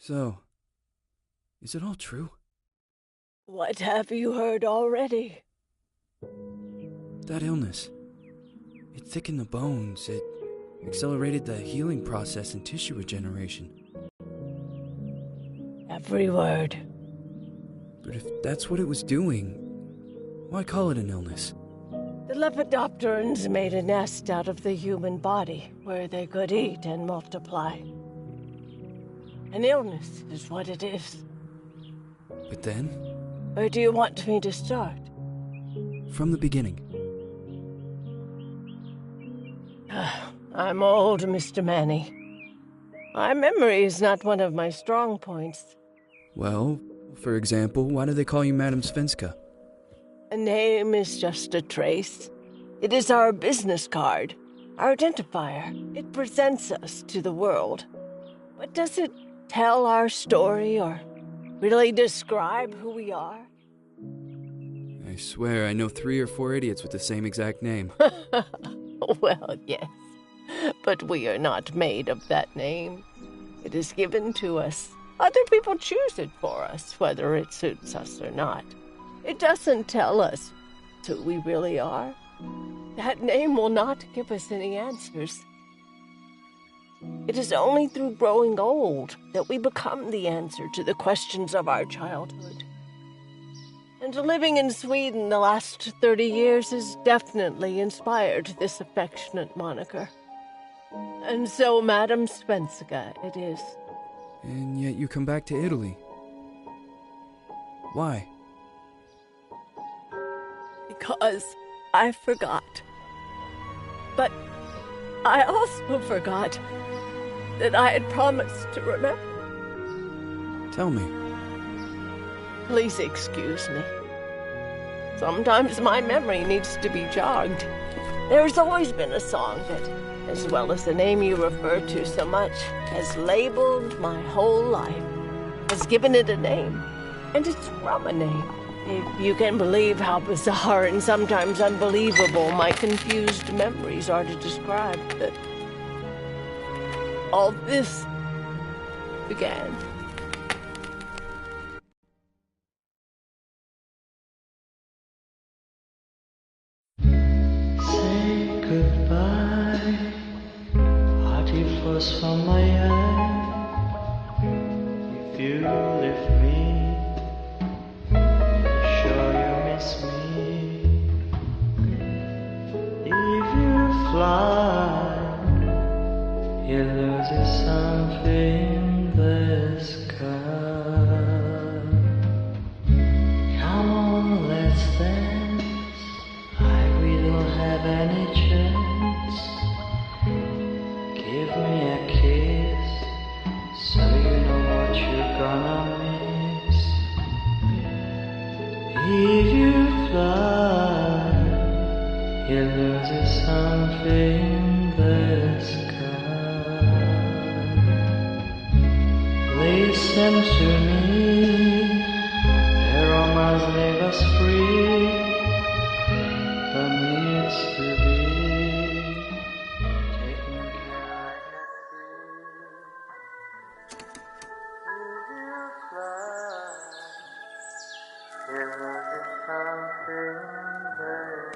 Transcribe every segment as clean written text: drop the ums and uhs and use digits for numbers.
So, is it all true? What have you heard already? That illness. It thickened the bones. It accelerated the healing process and tissue regeneration. Every word. But if that's what it was doing, why call it an illness? The Lepidopterans made a nest out of the human body where they could eat and multiply. An illness is what it is. But then, Where do you want me to start? from the beginning. I'm old, Mr. Manny. My memory is not one of my strong points. Well, for example, why do they call you Madam Svenska? A name is just a trace. It is our business card, our identifier. It presents us to the world. But does it tell our story or really describe who we are? I swear I know 3 or 4 idiots with the same exact name. Well, yes. But we are not made of that name. It is given to us. Other people choose it for us, whether it suits us or not. It doesn't tell us who we really are. That name will not give us any answers. It is only through growing old that we become the answer to the questions of our childhood. And living in Sweden the last 30 years has definitely inspired this affectionate moniker. And so, Madam Svenska, it is. And yet you come back to Italy. Why? Because I forgot. But I also forgot that I had promised to remember. Tell me. Please excuse me. Sometimes my memory needs to be jogged. There's always been a song that, as well as the name you refer to so much, has labeled my whole life, has given it a name, and it's from a name. If you can believe how bizarre and sometimes unbelievable my confused memories are to describe that all this began. Say goodbye, party flows from my eye. If you leave me, sure you miss me. If you fly, you lose something in the sky. Come on, let's dance. We don't have any chance. Give me a kiss, so you know what you're gonna miss. If you fly, you lose something in the sky. Listen to me, the romance leave us free. There needs to be taking care of you fly, there is something there.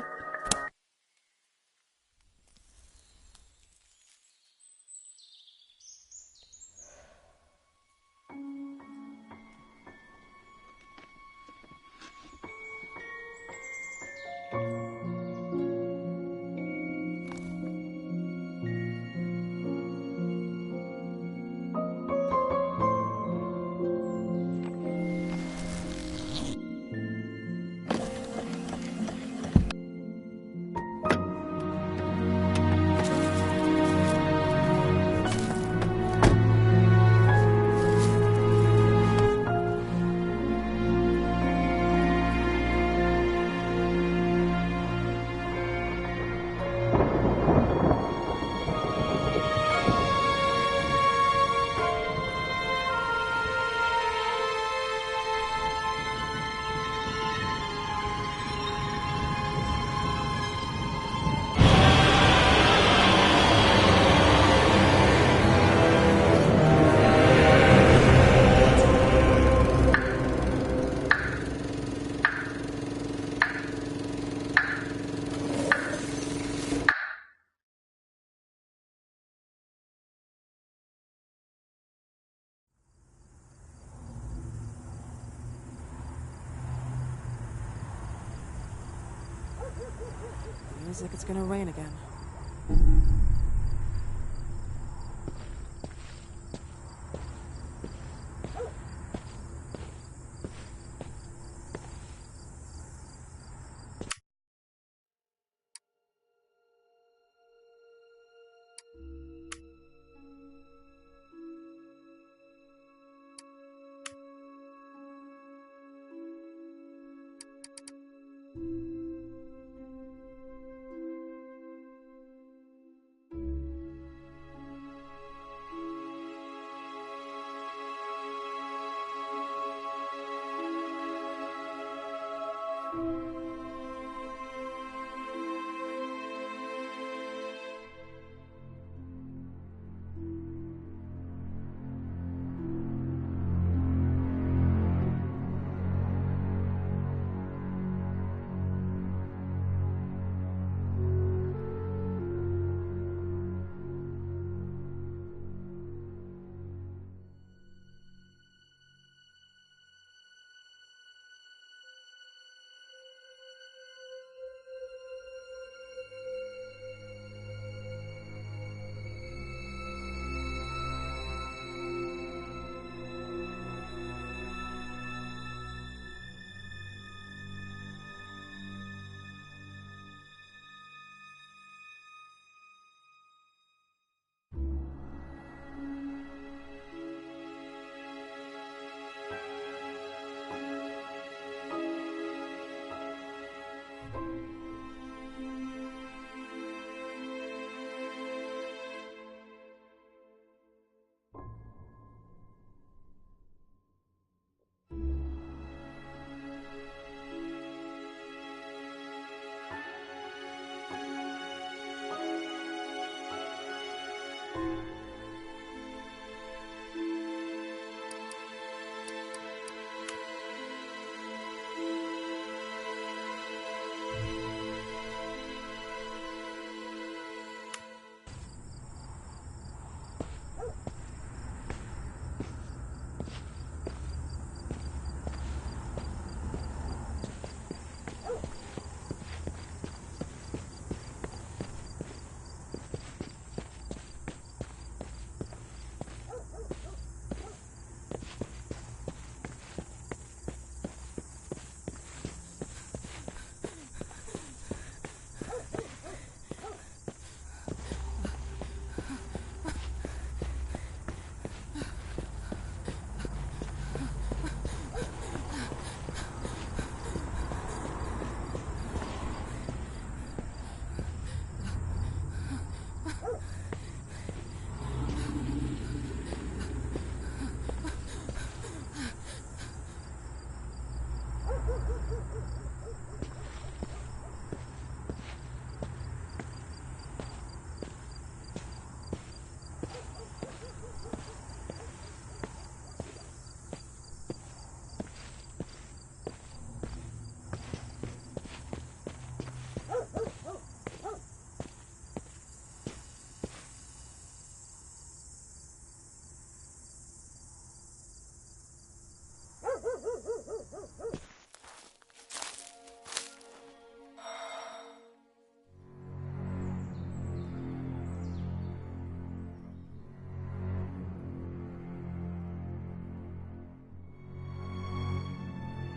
Feels like it's gonna rain again.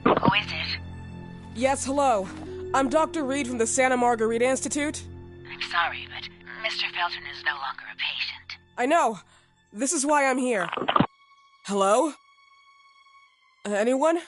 Who is it? Yes, hello. I'm Dr. Reed from the Santa Margarita Institute. I'm sorry, but Mr. Felton is no longer a patient. I know. This is why I'm here. Hello? Anyone?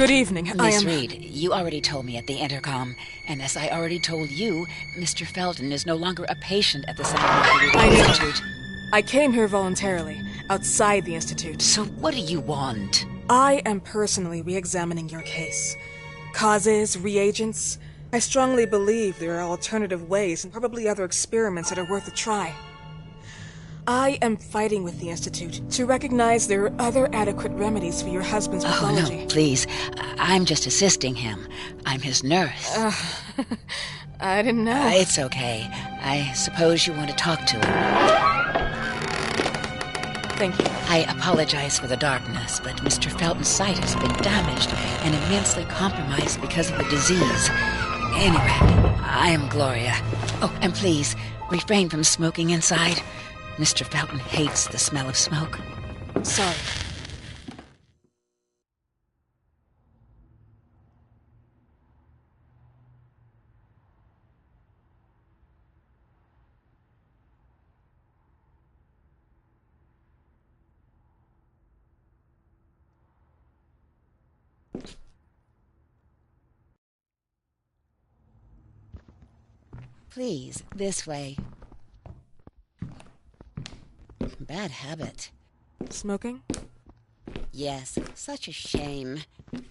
Good evening. I Miss am... Reed, you already told me at the intercom, and as I already told you, Mr. Felton is no longer a patient at the Serenaays I know. Institute. I came here voluntarily, outside the Institute. So what do you want? I am personally re-examining your case. Causes, reagents. I strongly believe there are alternative ways and probably other experiments that are worth a try. I am fighting with the Institute to recognize there are other adequate remedies for your husband's pathology. Oh, no, please. I'm just assisting him. I'm his nurse. I didn't know. It's okay. I suppose you want to talk to him. Thank you. I apologize for the darkness, but Mr. Felton's sight has been damaged and immensely compromised because of the disease. Anyway, I am Gloria. Oh, and please, refrain from smoking inside. Mr. Felton hates the smell of smoke. Sorry. Please, this way. Bad habit. Smoking? Yes, such a shame.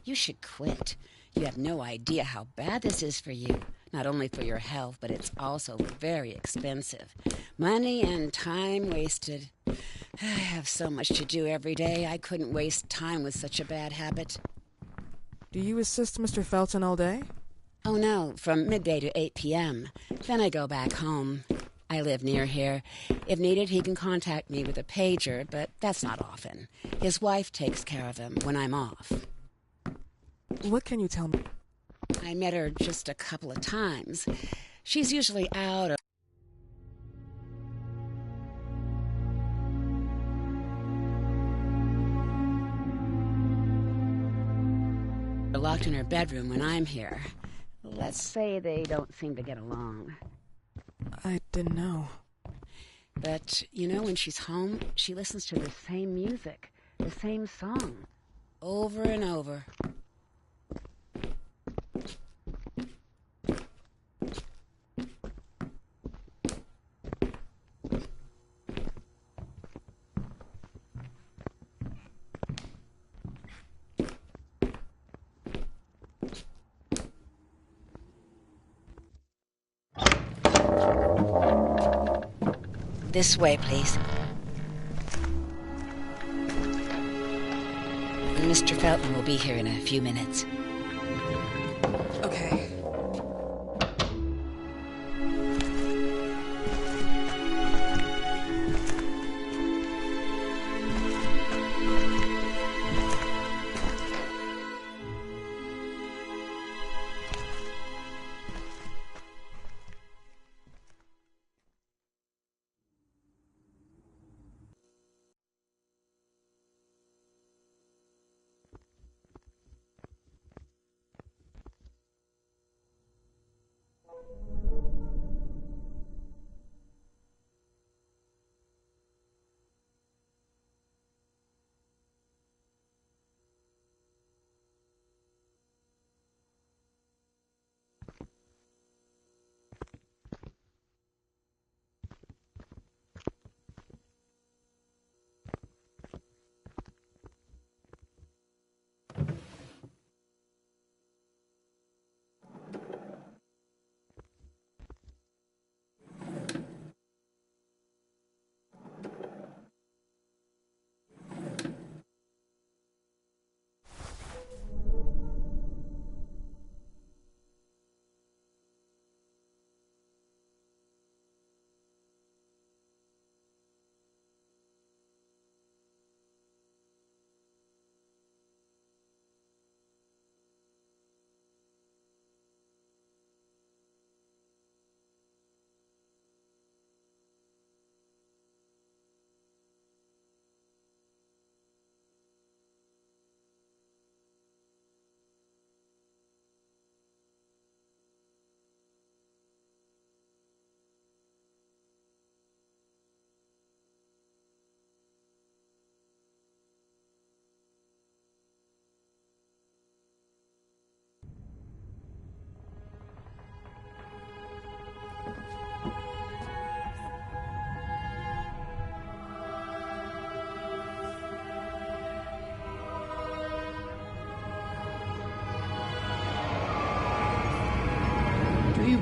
You should quit. You have no idea how bad this is for you. Not only for your health, but it's also very expensive. Money and time wasted. I have so much to do every day. I couldn't waste time with such a bad habit. Do you assist Mr. Felton all day? Oh no, from midday to 8 p.m. Then I go back home. I live near here. If needed, he can contact me with a pager, but that's not often. His wife takes care of him when I'm off. What can you tell me? I met her just a couple of times. She's usually out or locked in her bedroom when I'm here. Let's say they don't seem to get along. I didn't know. But, you know, when she's home, she listens to the same music, the same song, over and over. This way, please. Mr. Felton will be here in a few minutes. Okay.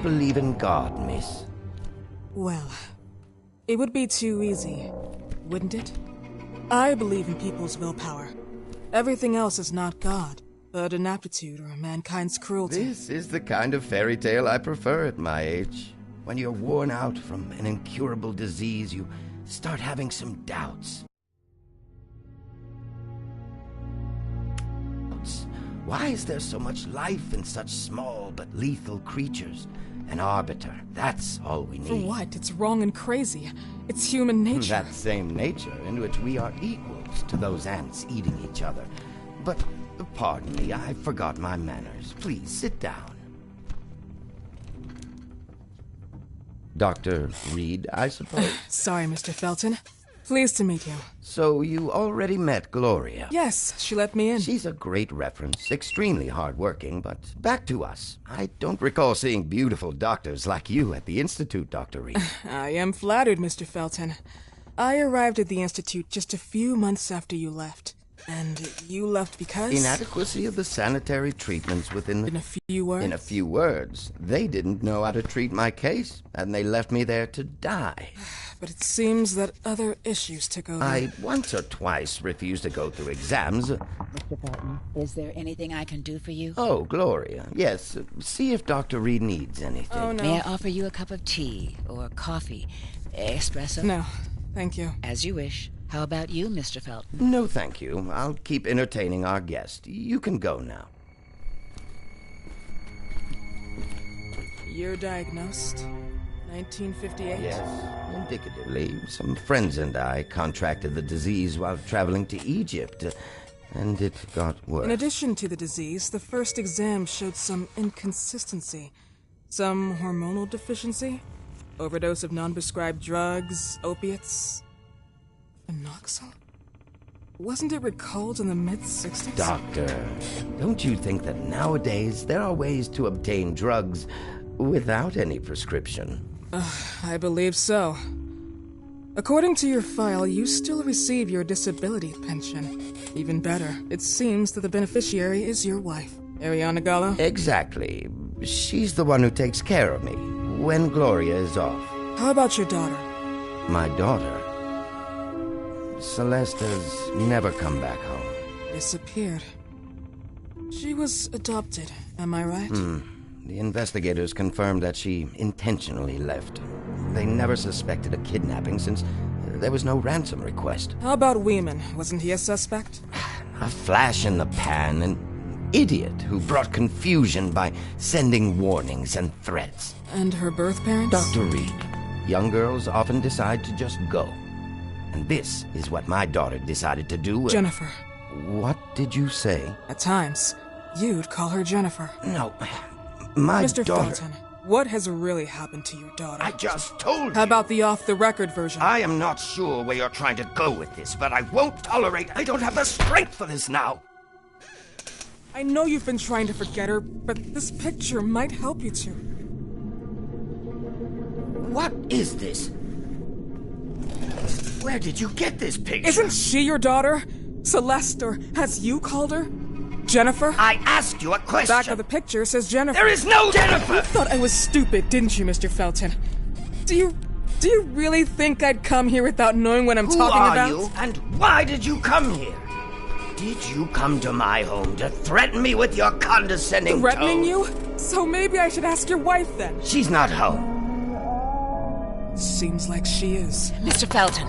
believe in God, miss? Well, it would be too easy, wouldn't it? I believe in people's willpower. Everything else is not God, but an aptitude or mankind's cruelty. This is the kind of fairy tale I prefer at my age. When you're worn out from an incurable disease, you start having some doubts. Why is there so much life in such small but lethal creatures? An arbiter, that's all we need. For what? It's wrong and crazy. It's human nature. That same nature in which we are equals to those ants eating each other. But, pardon me, I forgot my manners. Please, sit down. Dr. Reed, I suppose? Sorry, Mr. Felton. Pleased to meet you. So you already met Gloria? Yes, she let me in. She's a great reference, extremely hardworking, but back to us. I don't recall seeing beautiful doctors like you at the Institute, Dr. Reed. I am flattered, Mr. Felton. I arrived at the Institute just a few months after you left. And you left because? Inadequacy of the sanitary treatments within the... In a few words? In a few words. They didn't know how to treat my case, and they left me there to die. But it seems that other issues took over. I once or twice refused to go through exams. Mr. Felton, is there anything I can do for you? Oh, Gloria. Yes, see if Dr. Reed needs anything. Oh, no. May I offer you a cup of tea or coffee? Espresso? No, thank you. As you wish. How about you, Mr. Felton? No, thank you. I'll keep entertaining our guest. You can go now. You're diagnosed? 1958? Yes, indicatively. Some friends and I contracted the disease while traveling to Egypt, and it got worse. In addition to the disease, the first exam showed some inconsistency. Some hormonal deficiency? Overdose of non-prescribed drugs, opiates... Phenoxyl? Wasn't it recalled in the mid-60s? Doctor, don't you think that nowadays there are ways to obtain drugs without any prescription? I believe so. According to your file, you still receive your disability pension. Even better, it seems that the beneficiary is your wife, Ariana Gallo. Exactly. She's the one who takes care of me when Gloria is off. How about your daughter? My daughter? Celeste has never come back home. Disappeared. She was adopted, am I right? The investigators confirmed that she intentionally left. They never suspected a kidnapping since there was no ransom request. How about Weeman? Wasn't he a suspect? A flash in the pan, an idiot who brought confusion by sending warnings and threats. And her birth parents? Dr. Reed, young girls often decide to just go. And this is what my daughter decided to do. Jennifer. What did you say? At times, you'd call her Jennifer. No, my Mr. daughter... Felton, what has really happened to your daughter? I just told you. How about the off-the-record version? I am not sure where you're trying to go with this, but I won't tolerate... I don't have the strength for this now. I know you've been trying to forget her, but this picture might help you to. What is this? Where did you get this picture? Isn't she your daughter? Celeste, or as you called her? Jennifer? I asked you a question. Back of the picture says Jennifer. There is no Jennifer! You thought I was stupid, didn't you, Mr. Felton? Do you really think I'd come here without knowing what I'm talking about? Who are you, and why did you come here? Did you come to my home to threaten me with your condescending Threatening tone? you? So maybe I should ask your wife then. She's not home. Seems like she is. Mr. Felton,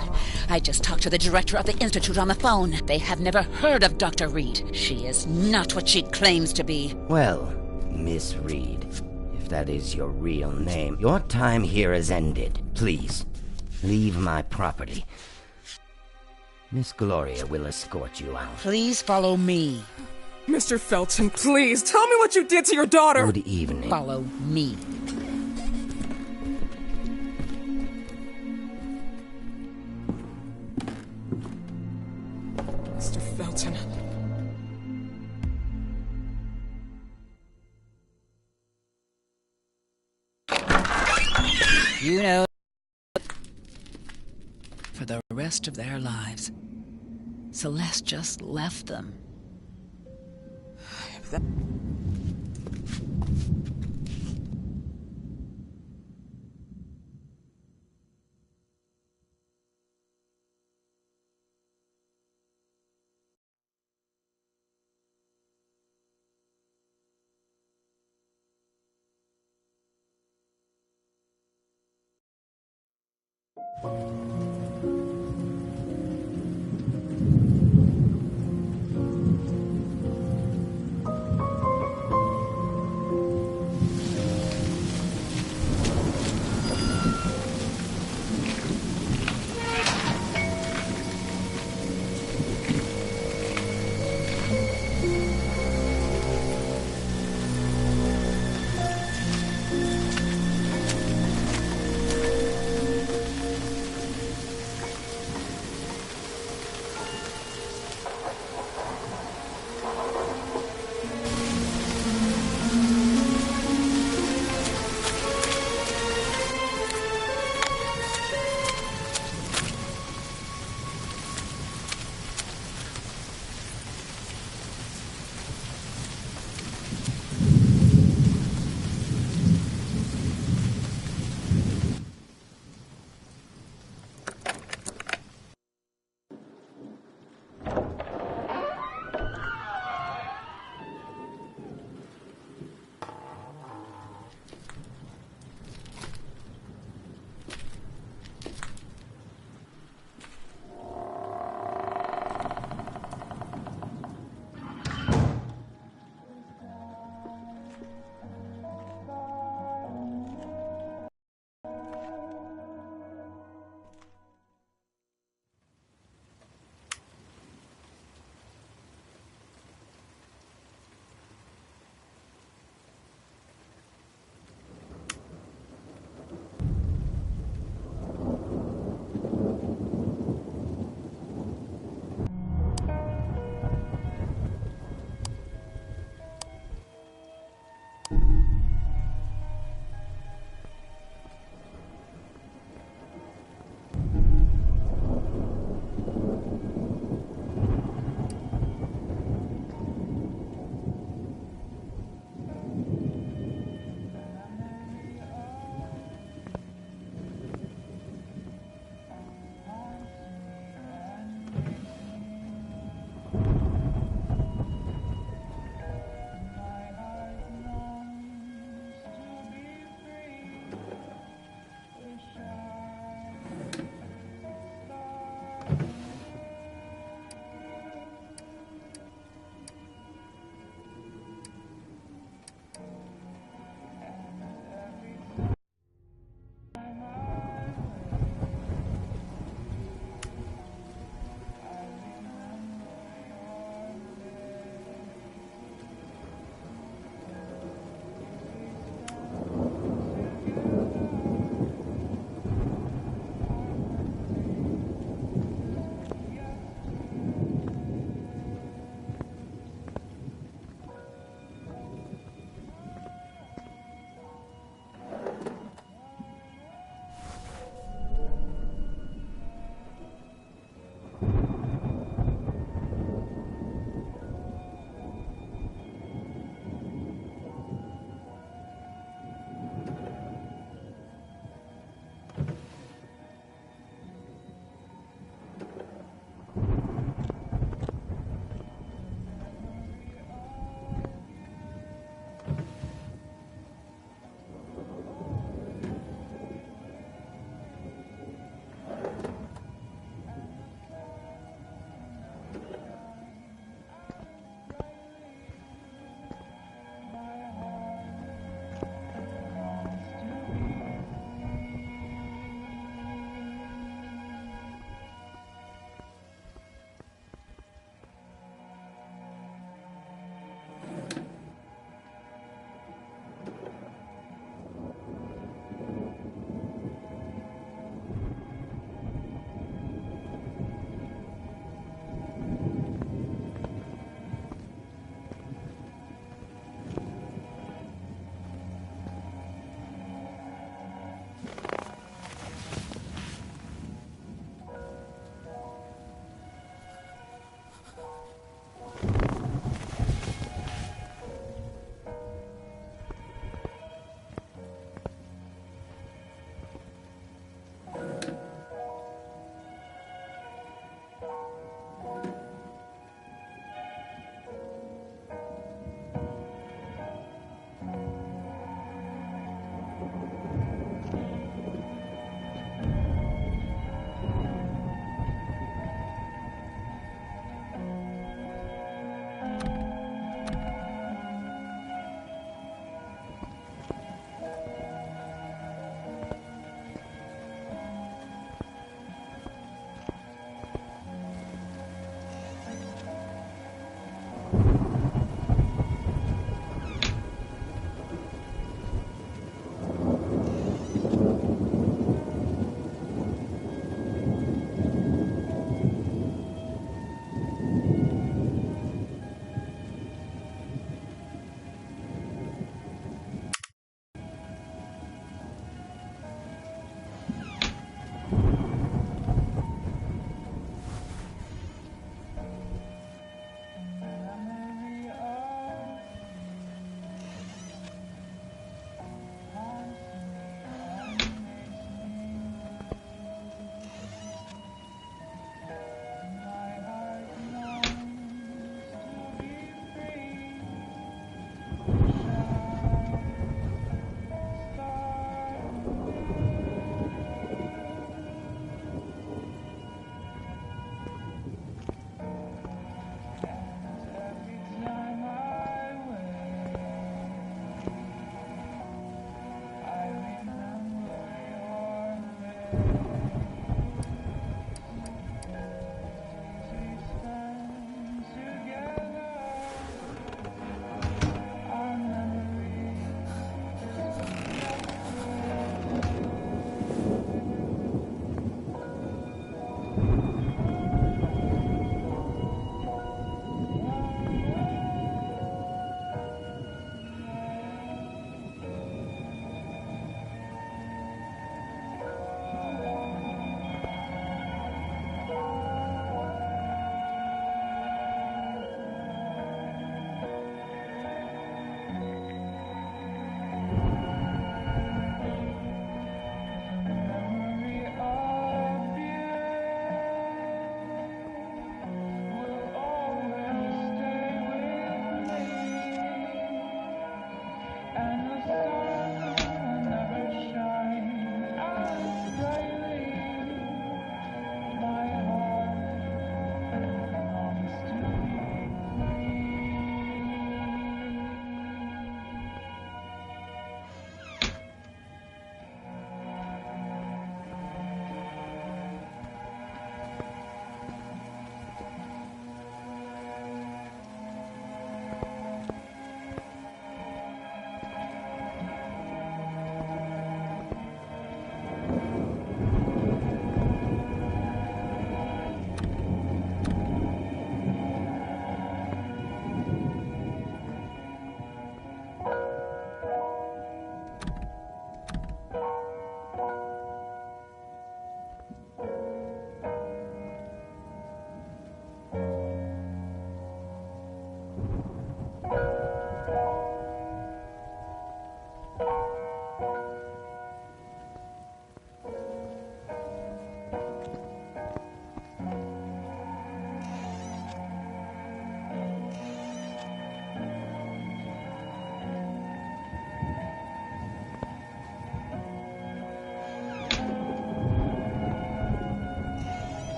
I just talked to the director of the Institute on the phone. They have never heard of Dr. Reed. She is not what she claims to be. Well, Miss Reed, if that is your real name, your time here has ended. Please, leave my property. Miss Gloria will escort you out. Please follow me. Mr. Felton, please, tell me what you did to your daughter! Good evening. Follow me. Mr. Felton. You know, for the rest of their lives, Celeste just left them.